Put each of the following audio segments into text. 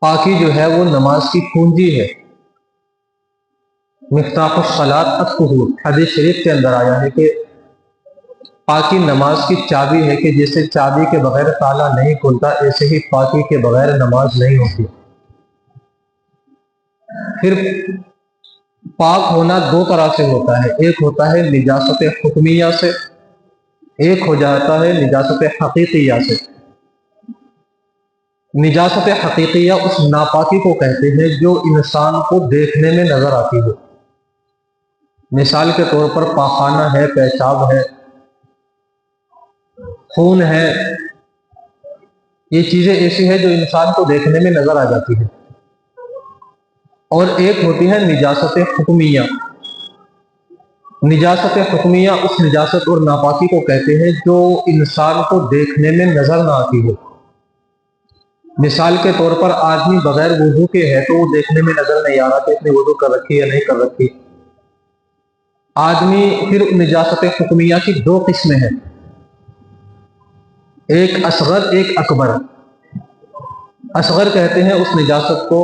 پاکی جو ہے وہ نماز کی کنجی ہے۔ مفتاح الصلاۃ الطہور، حدیث شریف کے اندر آیا ہے کہ پاکی نماز کی چابی ہے کہ جیسے چابی کے بغیر تالا نہیں کھلتا، ایسے ہی پاکی کے بغیر نماز نہیں ہوتی۔ پھر پاک ہونا دو طرح سے ہوتا ہے، ایک ہوتا ہے نجاست حکمیہ سے، ایک ہو جاتا ہے نجاست حقیقیہ سے۔ نجاست حقیقیہ اس ناپاکی کو کہتے ہیں جو انسان کو دیکھنے میں نظر آتی ہے۔ مثال کے طور پر پاخانہ ہے، پیشاب ہے، خون ہے، یہ چیزیں ایسی ہیں جو انسان کو دیکھنے میں نظر آ جاتی ہے۔ اور ایک ہوتی ہے نجاست حکمیہ۔ نجاست حکمیہ اس نجاست اور ناپاکی کو کہتے ہیں جو انسان کو دیکھنے میں نظر نہ آتی ہے۔ مثال کے طور پر آدمی بغیر وضو کے ہے تو وہ دیکھنے میں نظر نہیں آ رہا کہ اس نے وضو کر رکھی یا نہیں کر رکھی۔ آدمی پھر نجاست حکمیہ کی دو قسمیں ہیں، ایک اصغر ایک اکبر۔ اصغر کہتے ہیں اس نجاست کو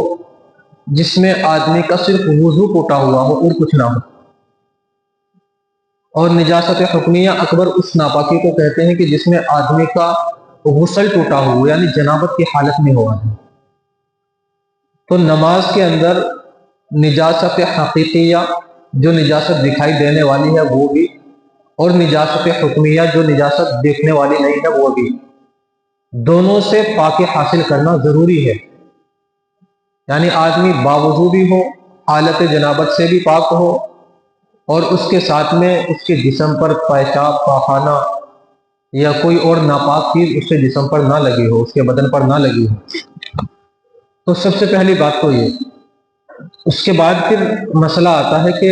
جس میں آدمی کا صرف وضو ٹوٹا ہوا ہو اور کچھ نہ ہو، اور نجاست حکمیہ اکبر اس ناپاکی کو کہتے ہیں کہ جس میں آدمی کا غسل ٹوٹا ہوا یعنی جنابت کی حالت میں ہوا ہے۔ تو نماز کے اندر نجاست حقیقیہ جو نجاست دکھائی دینے والی ہے وہ بھی، اور نجاست حکمیہ جو نجاست دیکھنے والی نہیں ہے وہ بھی، دونوں سے پاکی حاصل کرنا ضروری ہے۔ یعنی آدمی باوضو بھی ہو، حالت جنابت سے بھی پاک ہو، اور اس کے ساتھ میں اس کے جسم پر پیشاب، پاخانہ یا کوئی اور ناپاک چیز اس کے جسم پر نہ لگی ہو، اس کے بدن پر نہ لگی ہو۔ تو سب سے پہلی بات تو یہ۔ اس کے بعد پھر مسئلہ آتا ہے کہ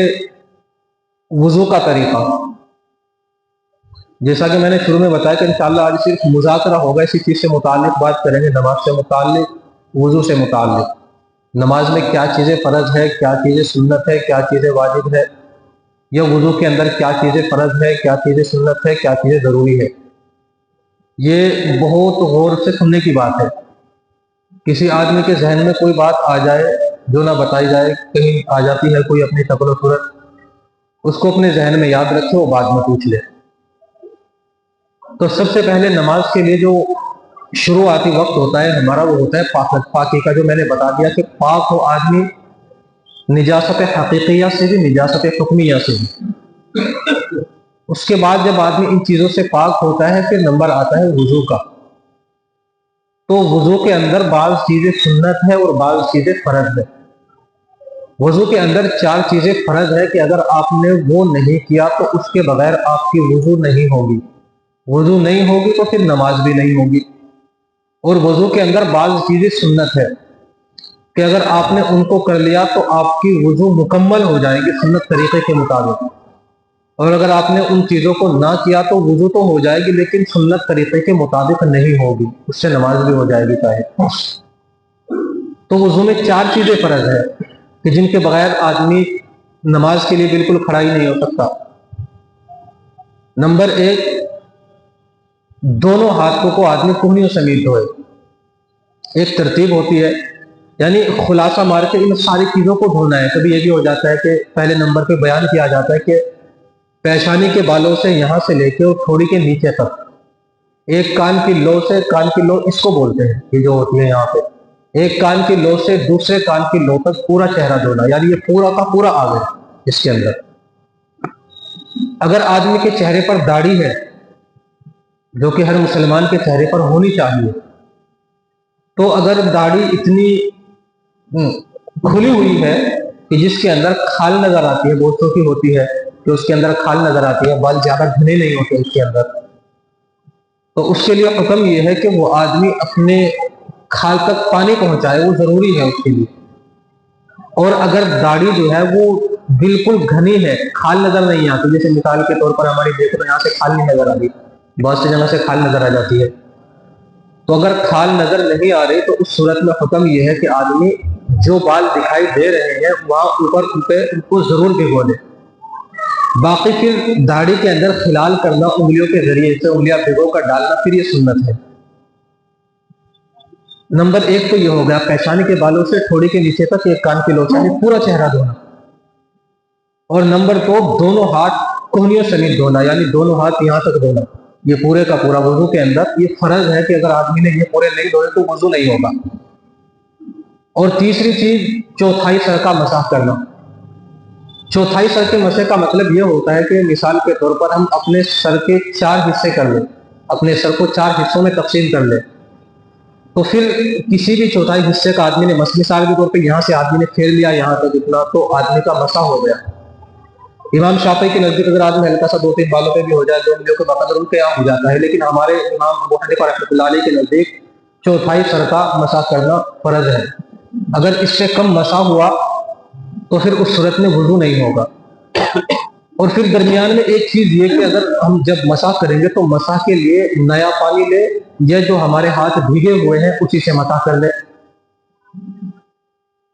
وضو کا طریقہ۔ جیسا کہ میں نے شروع میں بتایا کہ انشاءاللہ آج صرف مذاکرہ ہوگا، اسی چیز سے متعلق بات کریں گے، نماز سے متعلق، وضو سے متعلق۔ نماز میں کیا چیزیں فرض ہے، کیا چیزیں سنت ہے، کیا چیزیں واجب ہے، یا وضو کے اندر کیا چیزیں فرض ہے، کیا چیزیں سنت ہے، کیا چیزیں ضروری ہے۔ یہ بہت غور سے سننے کی بات ہے۔ کسی آدمی کے ذہن میں کوئی بات آ جائے جو نہ بتائی جائے، کہیں آ جاتی ہے کوئی اپنی شکل و صورت، اس کو اپنے ذہن میں یاد رکھے، وہ بعد میں پوچھ لے۔ تو سب سے پہلے نماز کے لیے جو شروعاتی وقت ہوتا ہے ہمارا، وہ ہوتا ہے پاکی کا، جو میں نے بتا دیا کہ پاک ہو آدمی نجاست حقیقیہ سے بھی، نجاست حکمیہ سے بھی۔ اس کے بعد جب آدمی ان چیزوں سے پاک ہوتا ہے پھر نمبر آتا ہے وضو کا۔ تو وضو کے اندر بعض چیزیں سنت ہے اور بعض چیزیں فرض ہے۔ وضو کے اندر چار چیزیں فرض ہے کہ اگر آپ نے وہ نہیں کیا تو اس کے بغیر آپ کی وضو نہیں ہوگی، وضو نہیں ہوگی تو پھر نماز بھی نہیں ہوگی۔ اور وضو کے اندر بعض چیزیں سنت ہے کہ اگر آپ نے ان کو کر لیا تو آپ کی وضو مکمل ہو جائے گی سنت طریقے کے مطابق، اور اگر آپ نے ان چیزوں کو نہ کیا تو وضو تو ہو جائے گی لیکن سنت طریقے کے مطابق نہیں ہوگی، اس سے نماز بھی ہو جائے گی چاہے۔ تو وضو میں چار چیزیں فرض ہے کہ جن کے بغیر آدمی نماز کے لیے بالکل کھڑا ہی نہیں ہو سکتا۔ نمبر ایک، دونوں ہاتھوں کو آدمی کوہنیوں سمیت دھوئے۔ ایک ترتیب ہوتی ہے، یعنی خلاصہ مار کے ان ساری چیزوں کو دھونا ہے۔ کبھی یہ بھی ہو جاتا ہے کہ پہلے نمبر پہ بیان کیا جاتا ہے کہ پیشانی کے بالوں سے یہاں سے لے کے اور تھوڑی کے نیچے تک، ایک کان کی لو سے، کان کی لو اس کو بولتے ہیں، یہ جو ہوتی ہے یہاں پہ، ایک کان کی لو سے دوسرے کان کی لو تک پورا چہرہ دھونا، یعنی یہ پورا کا پورا آ گیا اس کے اندر۔ اگر آدمی کے چہرے پر داڑھی ہے، جو کہ ہر مسلمان کے چہرے پر ہونی چاہیے، تو اگر داڑھی اتنی کھلی ہوئی ہے کہ جس کے اندر کھال نظر آتی ہے، بہتوں کی ہوتی ہے کہ اس کے اندر کھال نظر آتی ہے، بال زیادہ گھنے نہیں ہوتے اس کے اندر، تو اس کے لیے حکم یہ ہے کہ وہ آدمی اپنے کھال تک پانی پہنچائے، وہ ضروری ہے اس کے لیے۔ اور اگر داڑھی جو ہے وہ بالکل گھنی ہے، کھال نظر نہیں آتی، جیسے مثال کے طور پر ہماری دیکھ رہے یہاں سے کھال نہیں نظر آ رہی، بہت سی جگہ سے کھال نظر آ جاتی ہے، تو اگر کھال نظر نہیں آ رہی تو اس صورت میں حکم یہ ہے کہ آدمی جو بال دکھائی دے رہے ہیں وہاں اوپر ان کو ضرور بھگو دے۔ باقی پھر داڑھی کے اندر خلال کرنا انگلیوں کے ذریعے سے، انگلیاں بھگو کر ڈالنا، پھر یہ سنت ہے۔ नंबर एक तो ये हो गया पेशानी के बालों से ठोड़ी के नीचे तक एक कान की लोचा पूरा चेहरा धोना। और नंबर दो, दोनों हाथ कोहनियों समेत धोना, यानी दोनों हाथ यहाँ तक धोना। ये पूरे का पूरा वजू के अंदर ये फर्ज है कि अगर आदमी ने ये पूरे नहीं धोए तो वजू नहीं होगा। और तीसरी चीज, चौथाई सर का मसाह करना। चौथाई सर के मसे का मतलब ये होता है कि मिसाल के तौर पर हम अपने सर के 4 हिस्से कर लें, अपने सर को 4 हिस्सों में तकसीम कर लें, तो फिर किसी भी चौथाई हिस्से का आदमी ने मिसाल के तौर पर यहाँ से आदमी ने फेर लिया यहाँ तक इतना, तो आदमी का मसा हो गया। इमाम शाफी के नजदीक अगर आदमी हल्का सा 2-3 बालों पे भी हो जाए, 2 उंगलियों के बकदर उनके यहाँ हो जाता है, लेकिन हमारे इमाम अबू हनीफा रहमतुल्लाह अलैह के नजदीक चौथाई सर का मसा करना फर्ज है। अगर इससे कम मसा हुआ तो फिर उस सूरत में वुजू नहीं होगा। और फिर दरमियान में एक चीज ये कि अगर हम जब मसा करेंगे तो मसा के लिए नया पानी ले, या जो हमारे हाथ भीगे हुए हैं उसी से मसा कर ले।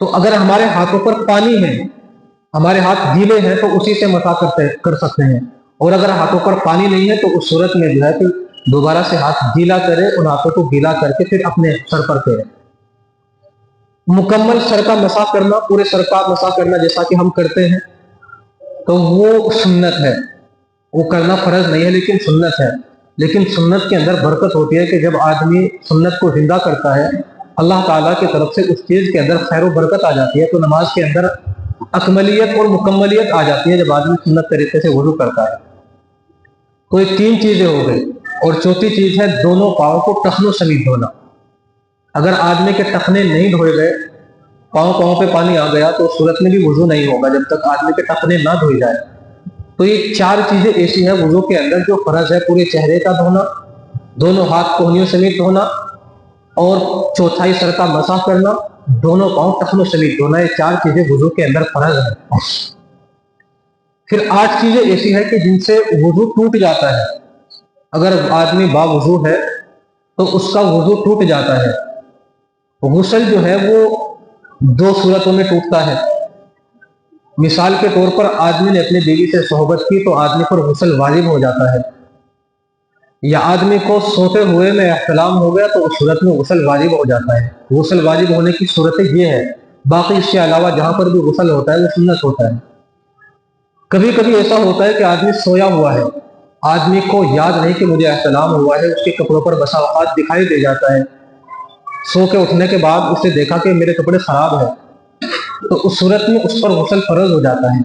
तो अगर हमारे हाथों पर पानी है, हमारे हाथ गीले हैं, तो उसी से मसा कर सकते हैं। और अगर हाथों पर पानी नहीं है तो उस सूरत में जो है कि दोबारा से हाथ गीला करे, उन हाथों को गीला करके फिर अपने सर पर फेरे। मुकम्मल सर का मसा करना, पूरे सर का मसा करना जैसा कि हम करते हैं, तो वो सुन्नत है, वो करना फर्ज नहीं है लेकिन सुन्नत है। लेकिन सुन्नत के अंदर बरकत होती है कि जब आदमी सुन्नत को जिंदा करता है, अल्लाह ताला की तरफ से उस चीज के अंदर खैर बरकत आ जाती है। तो नमाज के अंदर अकमलियत और मुकम्मलियत आ जाती है जब आदमी सुन्नत तरीके से वुजू करता है। तो ये 3 चीजें हो गई। और चौथी चीज है दोनों पाँव को टखनों समेत धोना। अगर आदमी के टखने नहीं धोए गए, पाँव पे पानी आ गया, तो सूरत में भी वुजू नहीं होगा जब तक आदमी के टखने ना धोए जाए। तो ये 4 चीजें ऐसी हैं वुजू के अंदर जो फर्ज है, पूरे चेहरे का धोना, दोनों हाथ कोहनियों समेत धोना, और चौथाई सर का मसा करना, दोनों पाँव टखनों समेत धोना। ये 4 चीजें वुजू के अंदर फर्ज है। फिर 8 चीजें ऐसी है कि जिनसे वुजू टूट जाता है। अगर आदमी बावुजू है तो उसका वुजू टूट जाता है। गुस्ल जो है वो 2 सूरतों में टूटता है। मिसाल के तौर पर आदमी ने अपनी बीवी से सोहबत की तो आदमी पर गुस्ल वाजिब हो जाता है, या आदमी को सोते हुए में एहतलाम हो गया तो उस सूरत में गुस्ल वाजिब हो जाता है। गुस्ल वाजिब होने की सूरतें ये है, बाकी इसके अलावा जहां पर भी गुस्ल होता है वो सुन्नत होता है। कभी कभी ऐसा होता है कि आदमी सोया हुआ है, आदमी को याद नहीं कि मुझे एहतलाम हुआ है, उसके कपड़ों पर बसा औकात दिखाई दे जाता है। सो के उठने के बाद उसने देखा कि मेरे कपड़े खराब है, तो उस सूरत में उस पर गुस्ल फर्ज हो जाता है।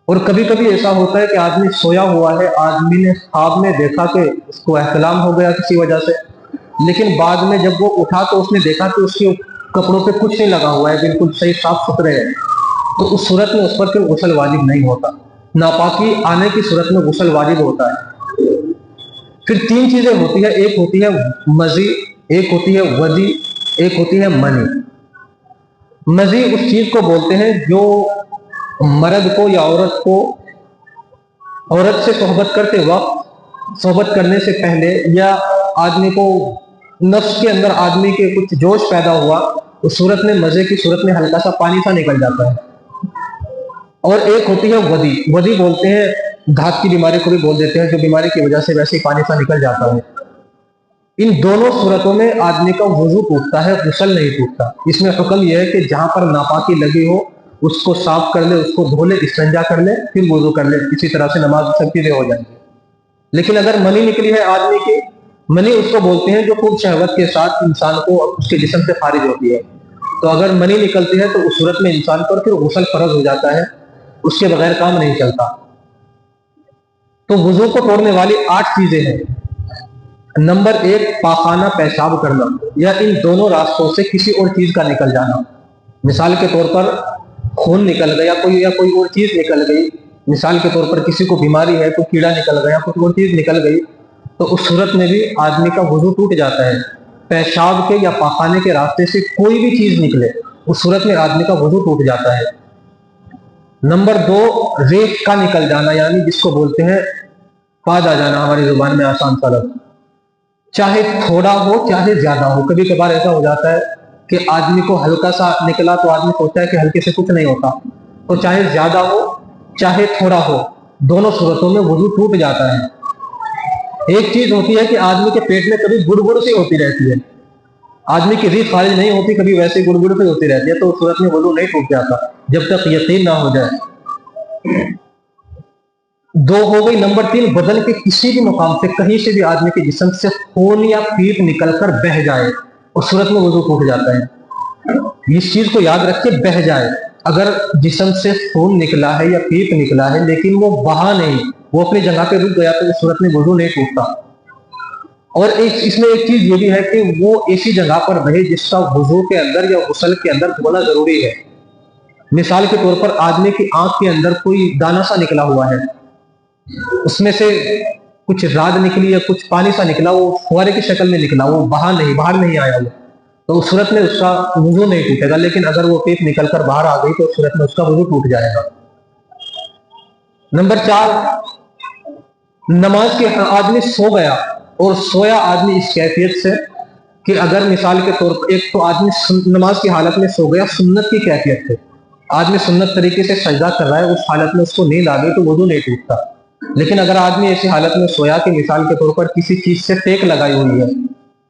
और कभी कभी ऐसा होता है कि आदमी सोया हुआ है, आदमी ने ख्वाब में देखा कि उसको एहतलाम हो गया किसी वजह से, लेकिन बाद में जब वो उठा तो उसने देखा कि उसके कपड़ों पे कुछ नहीं लगा हुआ है, बिल्कुल सही साफ सुथरे हैं, तो उस सूरत में उस पर फिर गुस्ल वाजिब नहीं होता। नापाकी आने की सूरत में गुस्ल वाजिब होता है। फिर 3 चीजें होती है, एक होती है मजी, एक होती है वदी, एक होती है मनी। मजी उस चीज को बोलते हैं जो मर्द को या औरत को, औरत से सोहबत करते वक्त, सोहबत करने से पहले, या आदमी को नफ्स के अंदर आदमी के कुछ जोश पैदा हुआ, उस सूरत में मजे की सूरत में हल्का सा पानी सा निकल जाता है। और एक होती है वदी, वदी बोलते हैं धात की बीमारी को भी बोल देते हैं, जो बीमारी की वजह से वैसे ही पानी सा निकल जाता है। इन दोनों सूरतों में आदमी का वुजू टूटता है, गुस्ल नहीं टूटता। इसमें हुक्म यह है कि जहां पर नापाकी लगी हो उसको साफ कर ले, उसको धो ले, इस्तिंजा कर ले, फिर वुजू कर ले। इसी तरह से नमाज सब चीजें हो जाएंगी। लेकिन अगर मनी निकली है आदमी की, मनी उसको बोलते हैं जो खूब शहवत के साथ इंसान को उसके जिस्म से खारिज होती है, तो अगर मनी निकलती है तो उस सूरत में इंसान पर फिर गुस्ल फर्ज हो जाता है, उसके बगैर काम नहीं चलता। तो वुजू को तोड़ने वाली 8 चीजें हैं। नंबर 1, पाखाना पेशाब करना, या इन दोनों रास्तों से किसी और चीज का निकल जाना। मिसाल के तौर पर खून निकल गया या कोई और चीज निकल गई, मिसाल के तौर पर किसी को बीमारी है, कोई कीड़ा निकल गया, कोई और चीज निकल गई, तो उस सूरत में भी आदमी का वुजू टूट जाता है। पेशाब के या पाखाने के रास्ते से कोई भी चीज निकले, उस सूरत में आदमी का वुजू टूट जाता है। नंबर 2, रेत का निकल जाना, यानी जिसको बोलते हैं पाद आ जाना, हमारी जुबान में आसान सा लफ्ज़। चाहे थोड़ा हो चाहे ज्यादा हो, कभी कभार ऐसा हो जाता है कि आदमी को हल्का सा निकला तो आदमी सोचता है कि हल्के से कुछ नहीं होता, तो चाहे ज्यादा हो चाहे थोड़ा हो, दोनों सूरतों में वुजू टूट जाता है। एक चीज होती है कि आदमी के पेट में कभी गुड़गुड़ सी होती रहती है, आदमी की रीत खारिज नहीं होती, कभी वैसे गुड़गुड़ पे होती रहती है, तो उस सूरत में वुजू नहीं टूट जाता जब तक यकीन ना हो जाए। दो हो गई। नंबर 3, बदन के किसी भी मुकाम से, कहीं से भी आदमी के जिस्म से खून या पीप निकलकर बह जाए, उस सूरत में वुजू टूट जाता है। इस चीज को याद रखिए, बह जाए। अगर जिस्म से खून निकला है या पीप निकला है लेकिन वो बहा नहीं, वो अपनी जगह पे रुक गया, तो उस सूरत में वुजू नहीं टूटता। और इसमें एक चीज ये भी है कि वो ऐसी जगह पर बहे जिसका वुजू के अंदर या गुस्ल के अंदर होना जरूरी है। मिसाल के तौर पर आदमी की आंख के अंदर कोई दाना सा निकला हुआ है, उसमें से कुछ राद निकली या कुछ पानी सा निकला, वो फुहारे की शक्ल में निकला, वो बाहर नहीं आया वो, तो उस सूरत में उसका वुजू नहीं टूटेगा। लेकिन अगर वो पीप निकलकर बाहर आ गई तो उस सूरत में उसका वुजू टूट जाएगा। नंबर 4, नमाज के आदमी सो गया, और सोया आदमी इस कैफियत से कि अगर मिसाल के तौर पर, एक तो आदमी नमाज की हालत में सो गया सुन्नत की कैफियत से, आदमी सुन्नत तरीके से सजदा कर रहा है, उस हालत में उसको नींद आ गई तो वुजू नहीं टूटता। लेकिन अगर आदमी ऐसी हालत में सोया कि मिसाल के तौर पर किसी चीज से टेक लगाई हुई है,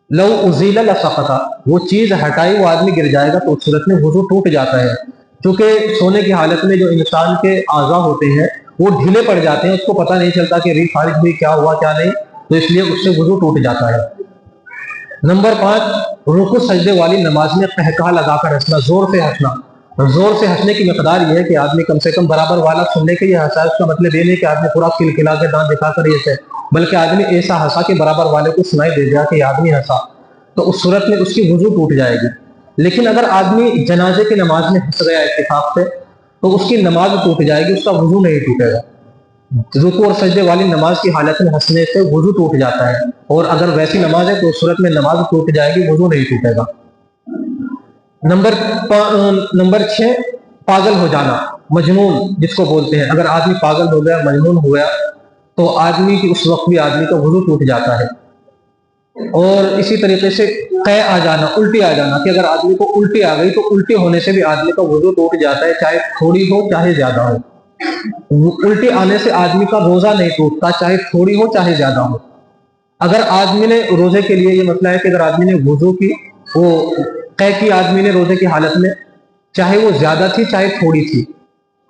लौ उजीला लसक़ता, वो चीज हटाई वो आदमी गिर जाएगा, तो उस सूरत में वुजू टूट जाता है। क्योंकि सोने की हालत में जो इंसान के आज़ा होते हैं वो ढीले पड़ जाते हैं, उसको पता नहीं चलता कि रीह खारिज हुई, क्या हुआ क्या नहीं, तो इसलिए उससे वुजू टूट जाता है। नंबर 5, रुकू सजदे वाली नमाज में कहकहा लगाकर हंसना, जोर से हंसना। जोर से हंसने की मकदार यह है कि आदमी कम से कम बराबर वाला सुनने के लिए हंसा। इसका मतलब ये नहीं कि आदमी पूरा खिलखिला के दांत दिखाकर ये से, बल्कि आदमी ऐसा हंसा कि बराबर वाले को सुनाई दे दिया कि आदमी हंसा, तो उस सूरत में उसकी वुजू टूट जाएगी। लेकिन अगर आदमी जनाजे की नमाज में हंस गया इत्तेफाक से, तो उसकी नमाज टूट जाएगी, उसका वुजू नहीं टूटेगा। रुकू और सजदे वाली नमाज की हालत में हंसने से वुजू टूट जाता है, और अगर वैसी नमाज है तो उस सूरत में नमाज टूट जाएगी, वुजू नहीं टूटेगा। नंबर 6, पागल हो जाना, मजनून जिसको बोलते हैं। अगर आदमी पागल हो गया, मजनून हो गया, तो आदमी की उस वक्त भी आदमी का वुजू टूट जाता है। और इसी तरीके से कै आ जाना, उल्टी आ जाना, कि अगर आदमी को उल्टी आ गई तो उल्टी होने से भी आदमी का वुजू टूट जाता है, चाहे थोड़ी हो चाहे ज्यादा हो। उल्टी आने से आदमी का रोजा नहीं टूटता, चाहे थोड़ी हो चाहे ज्यादा हो। अगर आदमी ने रोजे के लिए, ये मसला है कि अगर आदमी ने वुजू की, वो कै की आदमी ने रोजे की हालत में, चाहे वो ज्यादा थी चाहे थोड़ी थी,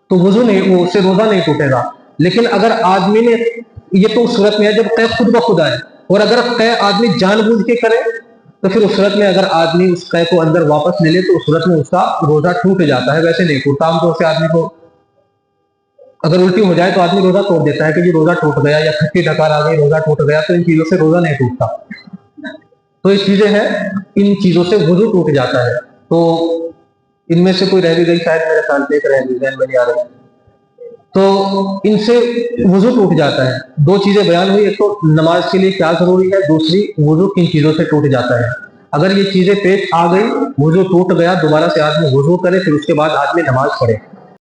तो वुजू नहीं, वो उससे रोजा नहीं टूटेगा। लेकिन अगर आदमी ने, ये तो उस सूरत में है जब कै खुद ब खुद आए, और अगर कै आदमी जानबूझ के करे तो फिर उस सूरत में अगर आदमी उस कै को अंदर वापस ले ले तो उस सूरत में उसका रोजा टूट जाता है। वैसे नहीं टूटता। आमतौर से आदमी को अगर उल्टी हो जाए तो आदमी रोजा तोड़ देता है कि जी रोजा टूट गया, या खट्टी डकार आ गई रोजा टूट गया, तो इन चीजों से रोजा नहीं टूटता। तो ये चीजें हैं, इन चीजों से वुजू टूट जाता है। तो इनमें से कोई रह भी गई शायद, मेरे ख्याल से रह गई, ध्यान में नहीं आ रही, तो इनसे वुजू टूट जाता है। दो चीजें बयान हुई, एक तो नमाज के लिए क्या जरूरी है, दूसरी वुजू किन चीजों से टूट जाता है। अगर ये चीजें पेश आ गई, वुजू टूट गया, दोबारा से आदमी वुजू करे, फिर उसके बाद आदमी नमाज पढ़े।